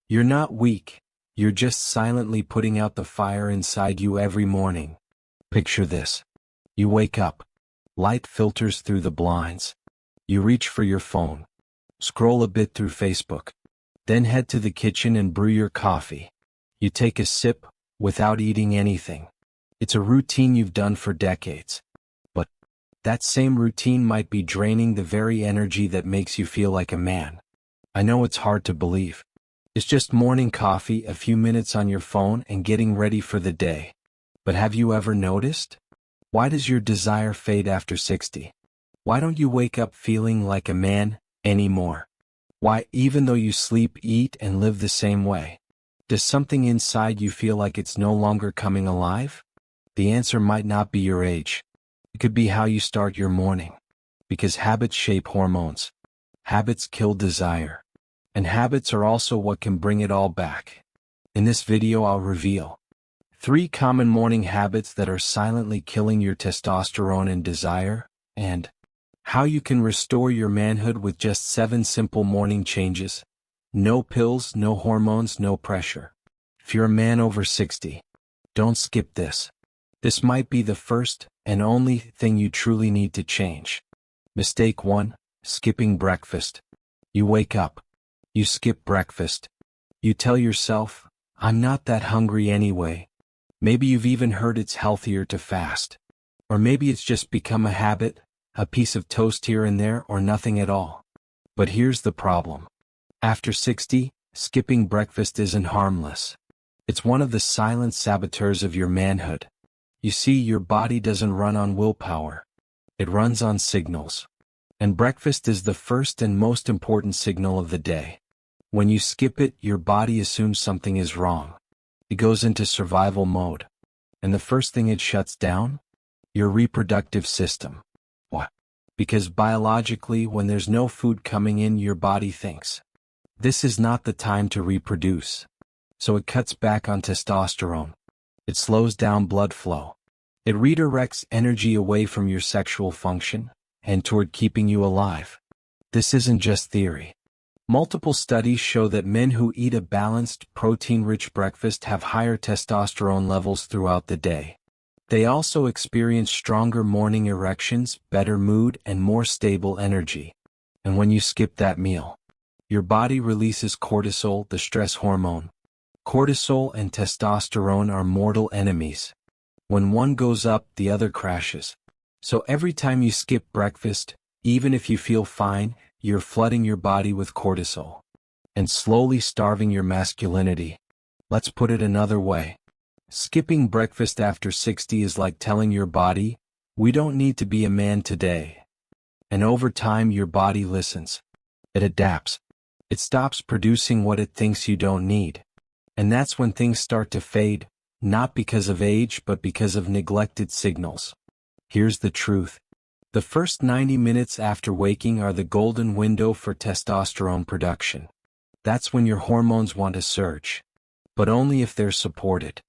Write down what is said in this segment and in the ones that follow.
You're not weak, you're just silently putting out the fire inside you every morning. Picture this. You wake up. Light filters through the blinds. You reach for your phone. Scroll a bit through Facebook. Then head to the kitchen and brew your coffee. You take a sip, without eating anything. It's a routine you've done for decades. But that same routine might be draining the very energy that makes you feel like a man. I know it's hard to believe. It's just morning coffee, a few minutes on your phone, and getting ready for the day. But have you ever noticed? Why does your desire fade after 60? Why don't you wake up feeling like a man anymore? Why, even though you sleep, eat, and live the same way? Does something inside you feel like it's no longer coming alive? The answer might not be your age. It could be how you start your morning. Because habits shape hormones. Habits kill desire. And habits are also what can bring it all back. In this video, I'll reveal 3 common morning habits that are silently killing your testosterone and desire, and how you can restore your manhood with just 7 simple morning changes. No pills, no hormones, no pressure. If you're a man over 60, don't skip this. This might be the first and only thing you truly need to change. Mistake 1: skipping breakfast. You wake up. You skip breakfast. You tell yourself, I'm not that hungry anyway. Maybe you've even heard it's healthier to fast. Or maybe it's just become a habit, a piece of toast here and there, or nothing at all. But here's the problem. After 60, skipping breakfast isn't harmless. It's one of the silent saboteurs of your manhood. You see, your body doesn't run on willpower. It runs on signals. And breakfast is the first and most important signal of the day. When you skip it, your body assumes something is wrong. It goes into survival mode. And the first thing it shuts down? Your reproductive system. Why? Because biologically, when there's no food coming in, your body thinks, this is not the time to reproduce. So it cuts back on testosterone. It slows down blood flow. It redirects energy away from your sexual function and toward keeping you alive. This isn't just theory. Multiple studies show that men who eat a balanced, protein-rich breakfast have higher testosterone levels throughout the day. They also experience stronger morning erections, better mood, and more stable energy. And when you skip that meal, your body releases cortisol, the stress hormone. Cortisol and testosterone are mortal enemies. When one goes up, the other crashes. So every time you skip breakfast, even if you feel fine, you're flooding your body with cortisol and slowly starving your masculinity. Let's put it another way. Skipping breakfast after 60 is like telling your body, we don't need to be a man today. And over time, your body listens. It adapts. It stops producing what it thinks you don't need. And that's when things start to fade, not because of age, but because of neglected signals. Here's the truth. The first 90 minutes after waking are the golden window for testosterone production. That's when your hormones want to surge. But only if they're supported.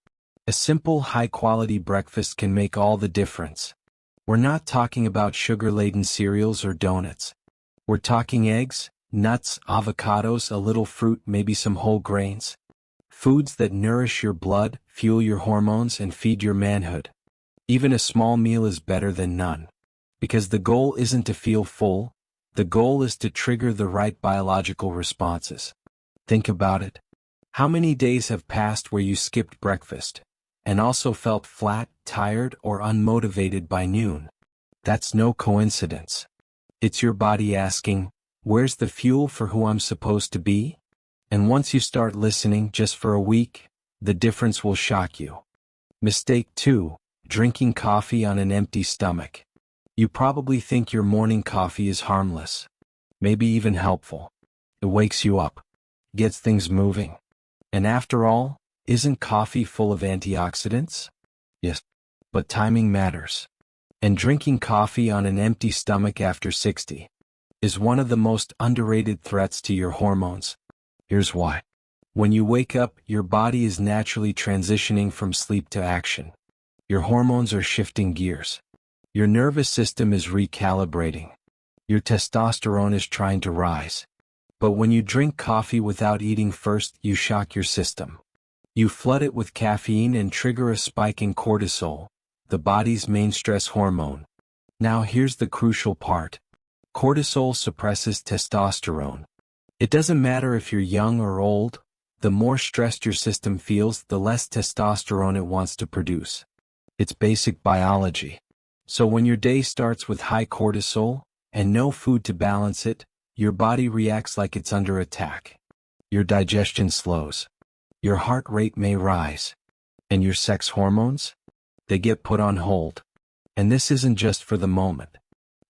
A simple, high-quality breakfast can make all the difference. We're not talking about sugar-laden cereals or donuts. We're talking eggs, nuts, avocados, a little fruit, maybe some whole grains. Foods that nourish your blood, fuel your hormones, and feed your manhood. Even a small meal is better than none. Because the goal isn't to feel full, the goal is to trigger the right biological responses. Think about it. How many days have passed where you skipped breakfast, and also felt flat, tired, or unmotivated by noon? That's no coincidence. It's your body asking, where's the fuel for who I'm supposed to be? And once you start listening, just for a week, the difference will shock you. Mistake 2: drinking coffee on an empty stomach. You probably think your morning coffee is harmless, maybe even helpful. It wakes you up, gets things moving. And after all, isn't coffee full of antioxidants? Yes, but timing matters. And drinking coffee on an empty stomach after 60 is one of the most underrated threats to your hormones. Here's why. When you wake up, your body is naturally transitioning from sleep to action. Your hormones are shifting gears. Your nervous system is recalibrating. Your testosterone is trying to rise. But when you drink coffee without eating first, you shock your system. You flood it with caffeine and trigger a spike in cortisol, the body's main stress hormone. Now here's the crucial part. Cortisol suppresses testosterone. It doesn't matter if you're young or old, the more stressed your system feels, the less testosterone it wants to produce. It's basic biology. So when your day starts with high cortisol, and no food to balance it, your body reacts like it's under attack. Your digestion slows. Your heart rate may rise. And your sex hormones? They get put on hold. And this isn't just for the moment.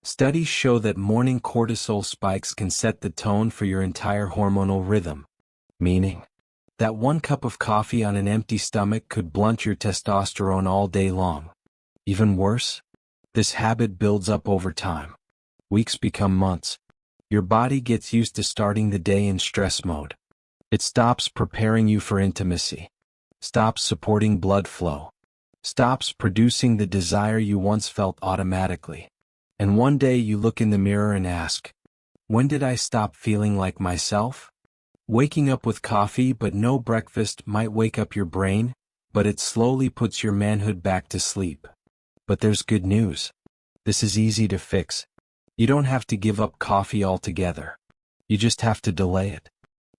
Studies show that morning cortisol spikes can set the tone for your entire hormonal rhythm. Meaning that one cup of coffee on an empty stomach could blunt your testosterone all day long. Even worse, this habit builds up over time. Weeks become months. Your body gets used to starting the day in stress mode. It stops preparing you for intimacy, stops supporting blood flow, stops producing the desire you once felt automatically. And one day you look in the mirror and ask, when did I stop feeling like myself? Waking up with coffee but no breakfast might wake up your brain, but it slowly puts your manhood back to sleep. But there's good news. This is easy to fix. You don't have to give up coffee altogether. You just have to delay it.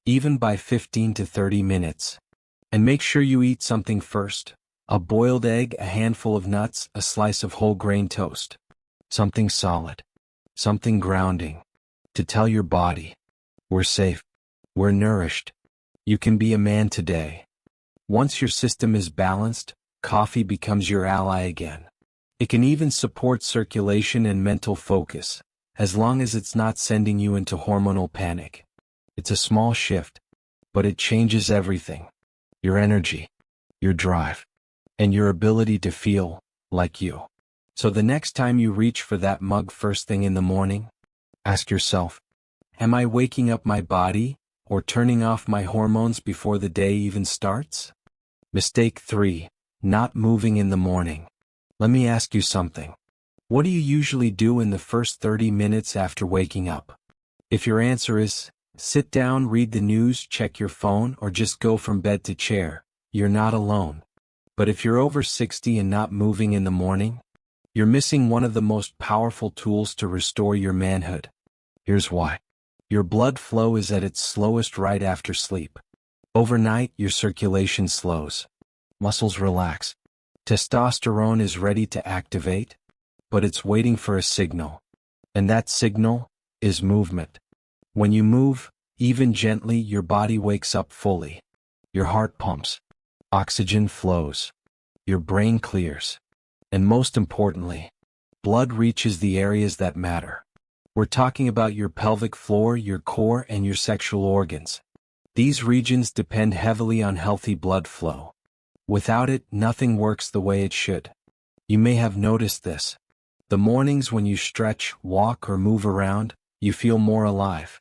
Even by 15 to 30 minutes. And make sure you eat something first. A boiled egg, a handful of nuts, a slice of whole grain toast. Something solid. Something grounding. To tell your body, we're safe. We're nourished. You can be a man today. Once your system is balanced, coffee becomes your ally again. It can even support circulation and mental focus, as long as it's not sending you into hormonal panic. It's a small shift, but it changes everything. Your energy, your drive, and your ability to feel like you. So the next time you reach for that mug first thing in the morning, ask yourself, am I waking up my body or turning off my hormones before the day even starts? Mistake 3, not moving in the morning. Let me ask you something. What do you usually do in the first 30 minutes after waking up? If your answer is, sit down, read the news, check your phone, or just go from bed to chair, you're not alone. But if you're over 60 and not moving in the morning, you're missing one of the most powerful tools to restore your manhood. Here's why. Your blood flow is at its slowest right after sleep. Overnight, your circulation slows. Muscles relax. Testosterone is ready to activate, but it's waiting for a signal. And that signal is movement. When you move, even gently, your body wakes up fully. Your heart pumps. Oxygen flows. Your brain clears. And most importantly, blood reaches the areas that matter. We're talking about your pelvic floor, your core, and your sexual organs. These regions depend heavily on healthy blood flow. Without it, nothing works the way it should. You may have noticed this. The mornings when you stretch, walk, or move around, you feel more alive,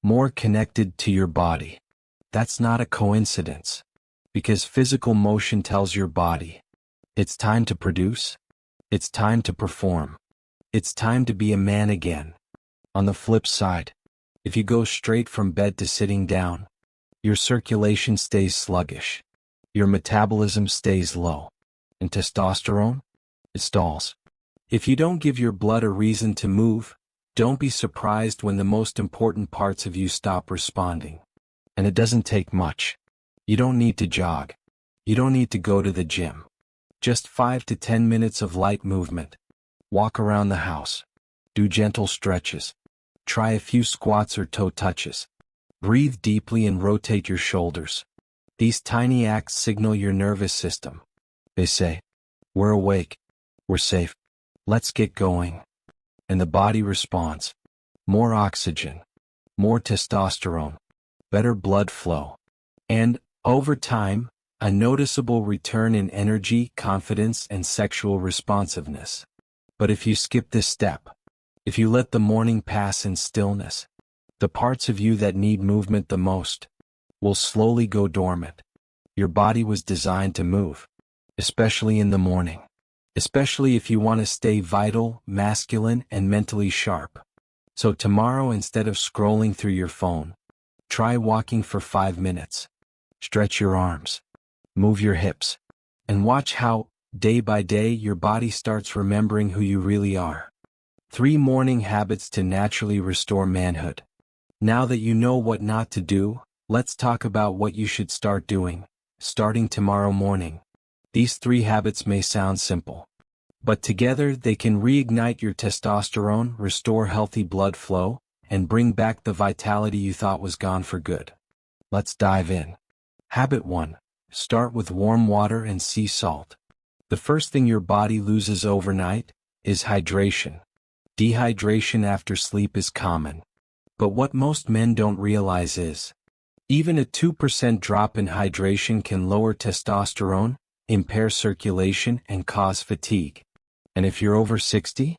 more connected to your body. That's not a coincidence. Because physical motion tells your body, it's time to produce, it's time to perform, it's time to be a man again. On the flip side, if you go straight from bed to sitting down, your circulation stays sluggish, your metabolism stays low, and testosterone, it stalls. If you don't give your blood a reason to move, don't be surprised when the most important parts of you stop responding. And it doesn't take much. You don't need to jog. You don't need to go to the gym. Just 5 to 10 minutes of light movement. Walk around the house. Do gentle stretches. Try a few squats or toe touches. Breathe deeply and rotate your shoulders. These tiny acts signal your nervous system. They say, we're awake. We're safe. Let's get going. And the body responds. More oxygen. More testosterone. Better blood flow. And, over time, a noticeable return in energy, confidence, and sexual responsiveness. But if you skip this step, if you let the morning pass in stillness, the parts of you that need movement the most will slowly go dormant. Your body was designed to move, especially in the morning, especially if you want to stay vital, masculine, and mentally sharp. So tomorrow, instead of scrolling through your phone, Try walking for 5 minutes. Stretch your arms. Move your hips. And watch how, day by day, your body starts remembering who you really are. 3 morning habits to naturally restore manhood. Now that you know what not to do, let's talk about what you should start doing, starting tomorrow morning. These 3 habits may sound simple, but together they can reignite your testosterone, restore healthy blood flow, and bring back the vitality you thought was gone for good. Let's dive in. Habit 1. Start with warm water and sea salt. The first thing your body loses overnight is hydration. Dehydration after sleep is common. But what most men don't realize is, even a 2% drop in hydration can lower testosterone, impair circulation, and cause fatigue. And if you're over 60,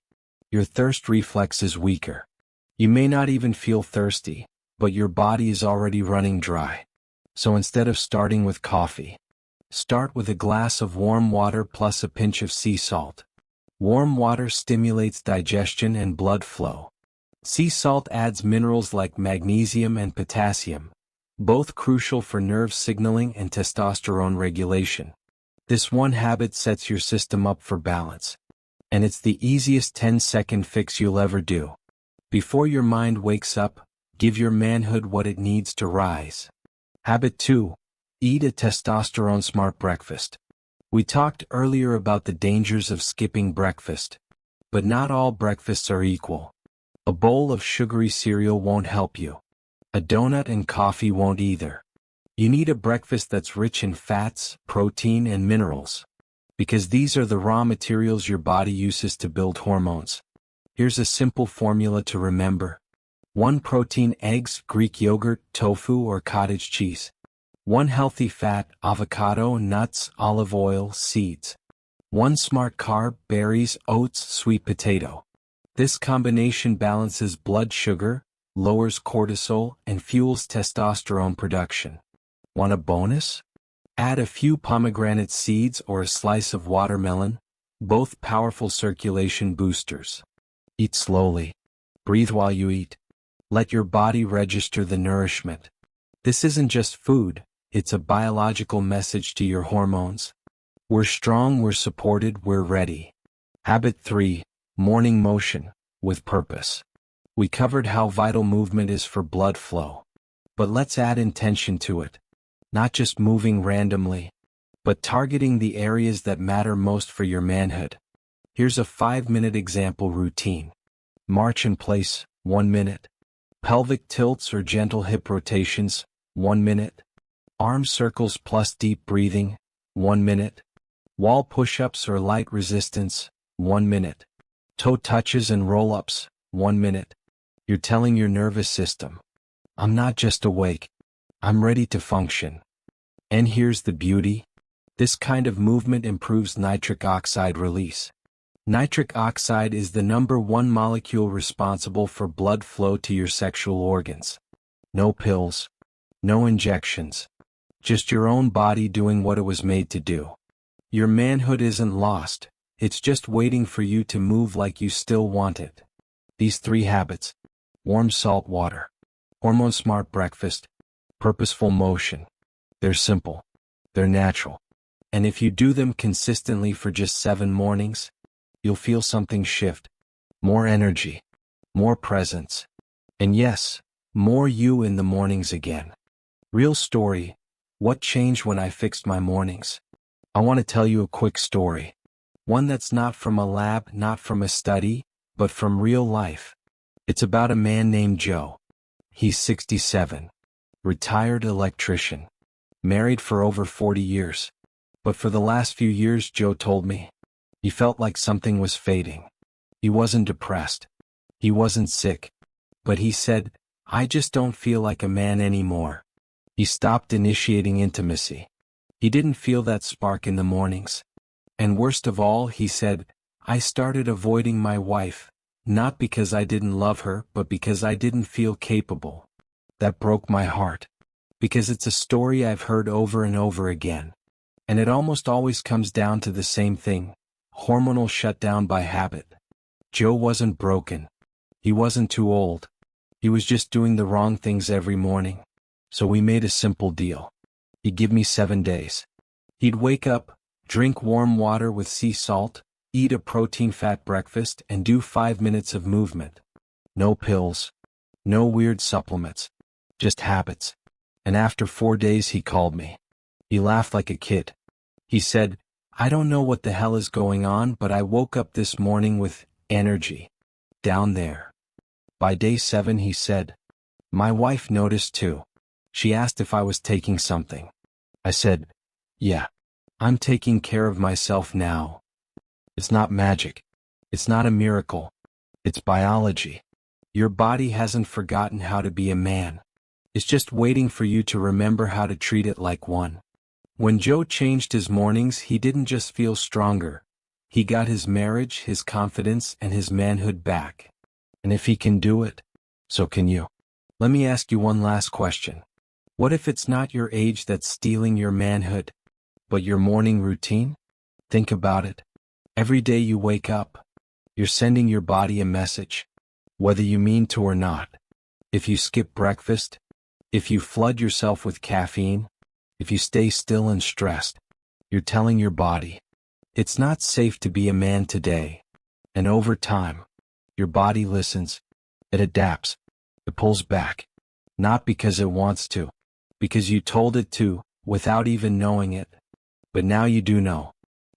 your thirst reflex is weaker. You may not even feel thirsty, but your body is already running dry. So instead of starting with coffee, start with a glass of warm water plus a pinch of sea salt. Warm water stimulates digestion and blood flow. Sea salt adds minerals like magnesium and potassium, both crucial for nerve signaling and testosterone regulation. This one habit sets your system up for balance. And it's the easiest 10-second fix you'll ever do. Before your mind wakes up, give your manhood what it needs to rise. Habit 2. Eat a testosterone-smart breakfast. We talked earlier about the dangers of skipping breakfast. But not all breakfasts are equal. A bowl of sugary cereal won't help you. A donut and coffee won't either. You need a breakfast that's rich in fats, protein, and minerals. Because these are the raw materials your body uses to build hormones. Here's a simple formula to remember. 1 protein: eggs, Greek yogurt, tofu, or cottage cheese. 1 healthy fat: avocado, nuts, olive oil, seeds. 1 smart carb: berries, oats, sweet potato. This combination balances blood sugar, lowers cortisol, and fuels testosterone production. Want a bonus? Add a few pomegranate seeds or a slice of watermelon, both powerful circulation boosters. Eat slowly. Breathe while you eat. Let your body register the nourishment. This isn't just food, it's a biological message to your hormones. We're strong, we're supported, we're ready. Habit 3. Morning motion, with purpose. We covered how vital movement is for blood flow. But let's add intention to it. Not just moving randomly, but targeting the areas that matter most for your manhood. Here's a 5-minute example routine. March in place, 1 minute. Pelvic tilts or gentle hip rotations, 1 minute. Arm circles plus deep breathing, 1 minute. Wall push-ups or light resistance, 1 minute. Toe touches and roll-ups, 1 minute. You're telling your nervous system, I'm not just awake, I'm ready to function. And here's the beauty. This kind of movement improves nitric oxide release. Nitric oxide is the #1 molecule responsible for blood flow to your sexual organs. No pills, no injections, just your own body doing what it was made to do. Your manhood isn't lost, it's just waiting for you to move like you still want it. These 3 habits: warm salt water, hormone-smart breakfast, purposeful motion. They're simple, they're natural. And if you do them consistently for just 7 mornings, you'll feel something shift. More energy, more presence, and yes, more you in the mornings again. Real story, what changed when I fixed my mornings? I want to tell you a quick story. One that's not from a lab, not from a study, but from real life. It's about a man named Joe. He's 67. Retired electrician. Married for over 40 years. But for the last few years, Joe told me, he felt like something was fading. He wasn't depressed. He wasn't sick. But he said, I just don't feel like a man anymore. He stopped initiating intimacy. He didn't feel that spark in the mornings. And worst of all, he said, I started avoiding my wife, not because I didn't love her, but because I didn't feel capable. That broke my heart. Because it's a story I've heard over and over again. And it almost always comes down to the same thing: hormonal shutdown by habit. Joe wasn't broken. He wasn't too old. He was just doing the wrong things every morning. So we made a simple deal. He'd give me 7 days. He'd wake up, drink warm water with sea salt, eat a protein-fat breakfast, and do 5 minutes of movement. No pills. No weird supplements. Just habits. And after 4 days he called me. He laughed like a kid. He said, "I don't know what the hell is going on, but I woke up this morning with energy. Down there." By day 7 he said, "My wife noticed too. She asked if I was taking something." I said, "Yeah. I'm taking care of myself now." It's not magic. It's not a miracle. It's biology. Your body hasn't forgotten how to be a man. It's just waiting for you to remember how to treat it like one. When Joe changed his mornings, he didn't just feel stronger. He got his marriage, his confidence, and his manhood back. And if he can do it, so can you. Let me ask you one last question. What if it's not your age that's stealing your manhood, but your morning routine? Think about it. Every day you wake up, you're sending your body a message, whether you mean to or not. If you skip breakfast, if you flood yourself with caffeine, if you stay still and stressed, you're telling your body, it's not safe to be a man today. And over time, your body listens, it adapts, it pulls back. Not because it wants to, because you told it to, without even knowing it. But now you do know.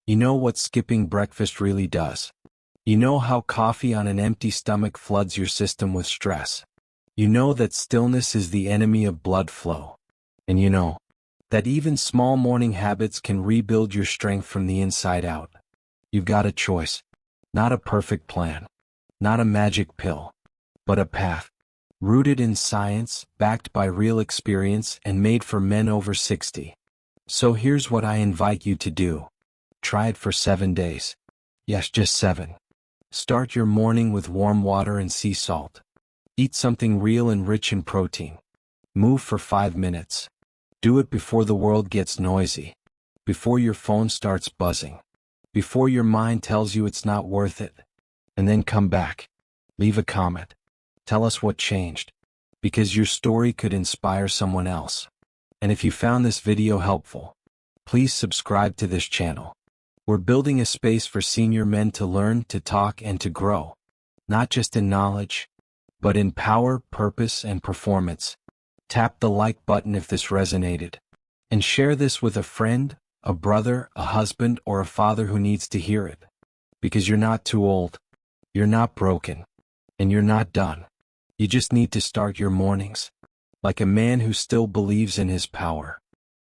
You know what skipping breakfast really does. You know how coffee on an empty stomach floods your system with stress. You know that stillness is the enemy of blood flow. And you know that even small morning habits can rebuild your strength from the inside out. You've got a choice. Not a perfect plan. Not a magic pill. But a path. Rooted in science, backed by real experience, and made for men over 60. So here's what I invite you to do. Try it for 7 days. Yes, just 7. Start your morning with warm water and sea salt. Eat something real and rich in protein. Move for 5 minutes. Do it before the world gets noisy. Before your phone starts buzzing. Before your mind tells you it's not worth it. And then come back. Leave a comment. Tell us what changed. Because your story could inspire someone else. And if you found this video helpful, please subscribe to this channel. We're building a space for senior men to learn, to talk, and to grow. Not just in knowledge, but in power, purpose, and performance. Tap the like button if this resonated. And share this with a friend, a brother, a husband, or a father who needs to hear it. Because you're not too old. You're not broken. And you're not done. You just need to start your mornings like a man who still believes in his power.